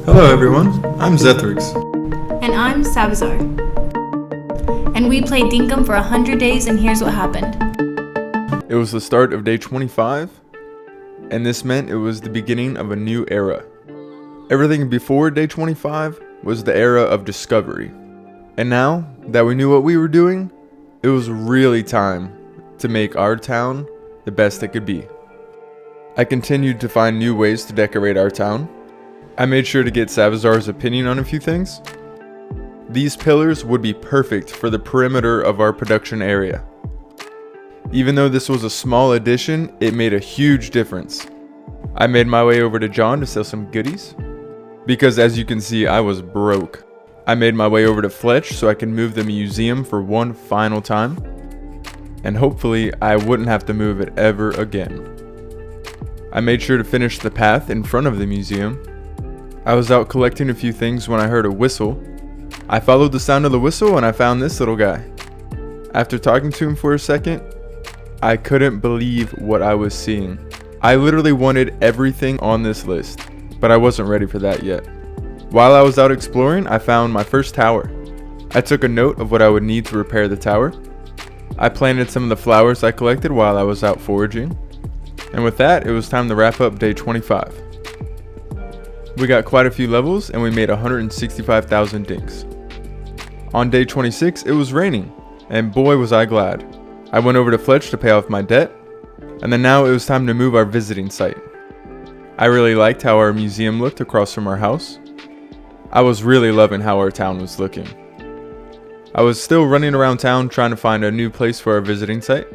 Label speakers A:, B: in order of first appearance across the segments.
A: Hello everyone, I'm Zethrix.
B: And I'm Savazar. And we played Dinkum for 100 days, and here's what happened.
C: It was the start of day 25, and this meant it was the beginning of a new era. Everything before day 25 was the era of discovery. And now that we knew what we were doing, it was really time to make our town the best it could be. I continued to find new ways to decorate our town. I made sure to get Savazar's opinion on a few things. These pillars would be perfect for the perimeter of our production area. Even though this was a small addition, it made a huge difference. I made my way over to John to sell some goodies, because as you can see, I was broke. I made my way over to Fletch so I could move the museum for one final time, and hopefully I wouldn't have to move it ever again. I made sure to finish the path in front of the museum. I was out collecting a few things when I heard a whistle. I followed the sound of the whistle and I found this little guy. After talking to him for a second, I couldn't believe what I was seeing. I literally wanted everything on this list, but I wasn't ready for that yet. While I was out exploring, I found my first tower. I took a note of what I would need to repair the tower. I planted some of the flowers I collected while I was out foraging. And with that, it was time to wrap up day 25. We got quite a few levels and we made 165,000 dinks. On day 26, it was raining, and boy was I glad. I went over to Fletch to pay off my debt, and then now it was time to move our visiting site. I really liked how our museum looked across from our house. I was really loving how our town was looking. I was still running around town trying to find a new place for our visiting site.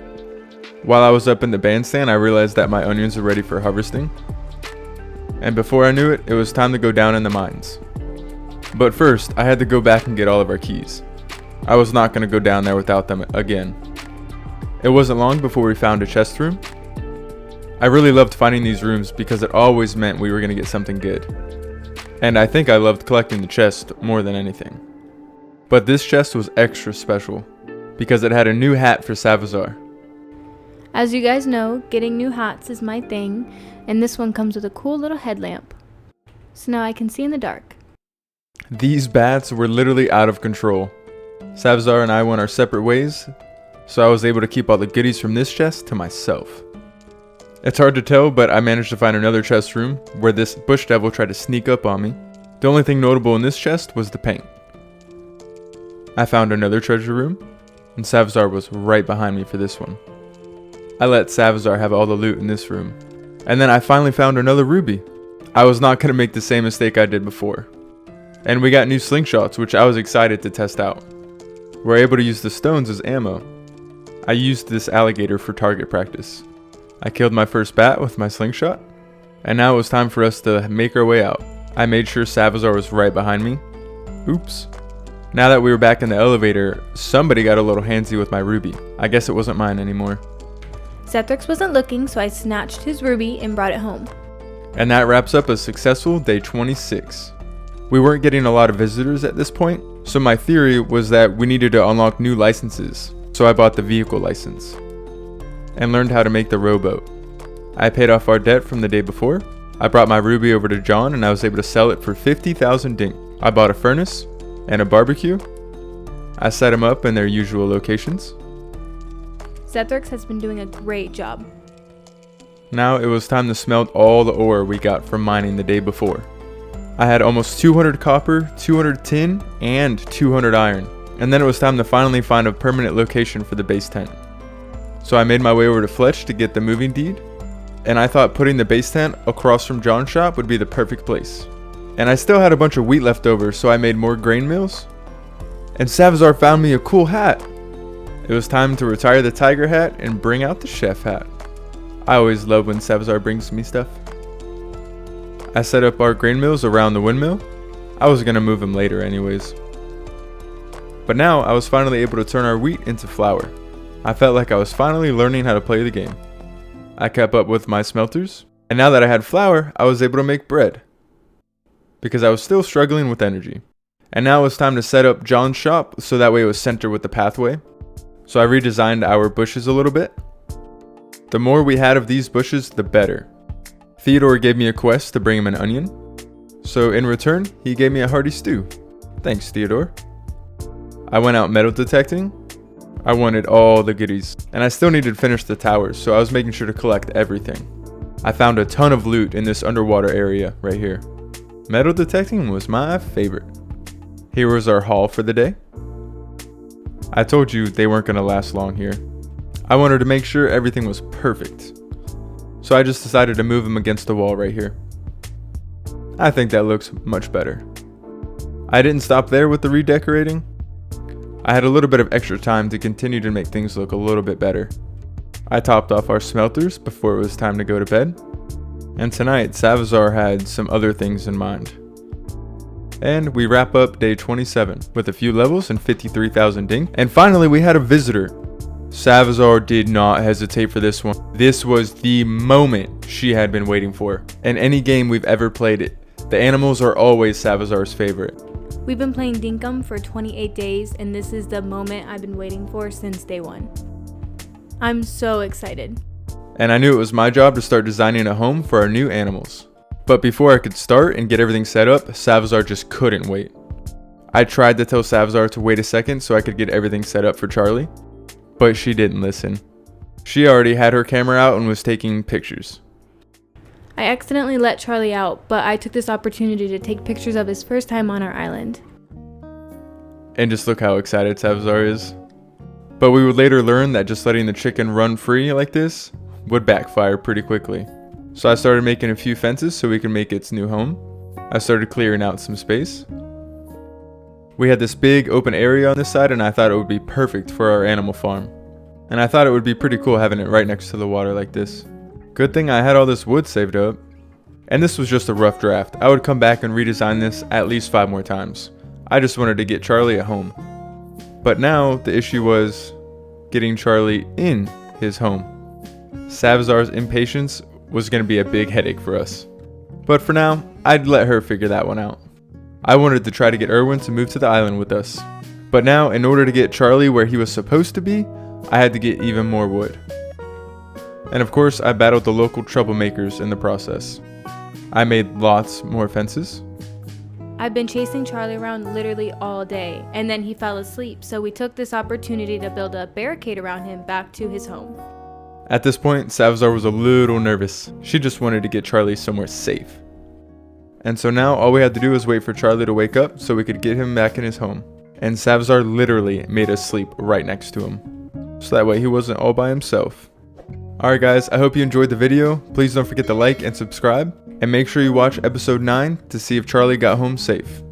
C: While I was up in the bandstand, I realized that my onions were ready for harvesting. And before I knew it, it was time to go down in the mines. But first, I had to go back and get all of our keys. I was not going to go down there without them again. It wasn't long before we found a chest room. I really loved finding these rooms because it always meant we were going to get something good. And I think I loved collecting the chest more than anything. But this chest was extra special because it had a new hat for Savazar.
B: As you guys know, getting new hats is my thing, and this one comes with a cool little headlamp. So now I can see in the dark.
C: These bats were literally out of control. Savazar and I went our separate ways, so I was able to keep all the goodies from this chest to myself. It's hard to tell, but I managed to find another chest room where this bush devil tried to sneak up on me. The only thing notable in this chest was the paint. I found another treasure room, and Savazar was right behind me for this one. I let Savazar have all the loot in this room. And then I finally found another ruby. I was not going to make the same mistake I did before. And we got new slingshots, which I was excited to test out. We're able to use the stones as ammo. I used this alligator for target practice. I killed my first bat with my slingshot. And now it was time for us to make our way out. I made sure Savazar was right behind me. Oops. Now that we were back in the elevator, somebody got a little handsy with my ruby. I guess it wasn't mine anymore.
B: Zethrix wasn't looking, so I snatched his ruby and brought it home.
C: And that wraps up a successful day 26. We weren't getting a lot of visitors at this point, so my theory was that we needed to unlock new licenses. So I bought the vehicle license and learned how to make the rowboat. I paid off our debt from the day before. I brought my ruby over to John and I was able to sell it for 50,000 dink. I bought a furnace and a barbecue. I set them up in their usual locations.
B: Zethrix has been doing a great job.
C: Now it was time to smelt all the ore we got from mining the day before. I had almost 200 copper, 200 tin, and 200 iron. And then it was time to finally find a permanent location for the base tent. So I made my way over to Fletch to get the moving deed. And I thought putting the base tent across from John's shop would be the perfect place. And I still had a bunch of wheat left over, so I made more grain mills. And Savazar found me a cool hat. It was time to retire the tiger hat and bring out the chef hat. I always love when Savazar brings me stuff. I set up our grain mills around the windmill. I was going to move them later anyways. But now I was finally able to turn our wheat into flour. I felt like I was finally learning how to play the game. I kept up with my smelters, and now that I had flour, I was able to make bread. Because I was still struggling with energy. And now it was time to set up John's shop so that way it was centered with the pathway. So I redesigned our bushes a little bit. The more we had of these bushes, the better. Theodore gave me a quest to bring him an onion. So in return, he gave me a hearty stew. Thanks, Theodore. I went out metal detecting. I wanted all the goodies, and I still needed to finish the towers, so I was making sure to collect everything. I found a ton of loot in this underwater area right here. Metal detecting was my favorite. Here was our haul for the day. I told you they weren't going to last long here. I wanted to make sure everything was perfect. So I just decided to move them against the wall right here. I think that looks much better. I didn't stop there with the redecorating. I had a little bit of extra time to continue to make things look a little bit better. I topped off our smelters before it was time to go to bed. And tonight, Savazar had some other things in mind. And we wrap up day 27 with a few levels and 53,000 dink. And finally, we had a visitor. Savazar did not hesitate for this one. This was the moment she had been waiting for. In any game we've ever played it, the animals are always Savazar's favorite.
B: We've been playing Dinkum for 28 days, and this is the moment I've been waiting for since day one. I'm so excited.
C: And I knew it was my job to start designing a home for our new animals. But before I could start and get everything set up, Savazar just couldn't wait. I tried to tell Savazar to wait a second so I could get everything set up for Charlie, but she didn't listen. She already had her camera out and was taking pictures.
B: I accidentally let Charlie out, but I took this opportunity to take pictures of his first time on our island.
C: And just look how excited Savazar is. But we would later learn that just letting the chicken run free like this would backfire pretty quickly. So I started making a few fences so we could make its new home. I started clearing out some space. We had this big open area on this side, and I thought it would be perfect for our animal farm. And I thought it would be pretty cool having it right next to the water like this. Good thing I had all this wood saved up. And this was just a rough draft. I would come back and redesign this at least 5 more times. I just wanted to get Charlie at home. But now the issue was getting Charlie in his home. Savazar's impatience was going to be a big headache for us. But for now, I'd let her figure that one out. I wanted to try to get Erwin to move to the island with us. But now, in order to get Charlie where he was supposed to be, I had to get even more wood. And of course, I battled the local troublemakers in the process. I made lots more fences.
B: I've been chasing Charlie around literally all day, and then he fell asleep, so we took this opportunity to build a barricade around him back to his home.
C: At this point, Savazar was a little nervous. She just wanted to get Charlie somewhere safe. And so now all we had to do was wait for Charlie to wake up so we could get him back in his home. And Savazar literally made us sleep right next to him, so that way he wasn't all by himself. Alright guys, I hope you enjoyed the video. Please don't forget to like and subscribe, and make sure you watch episode 9 to see if Charlie got home safe.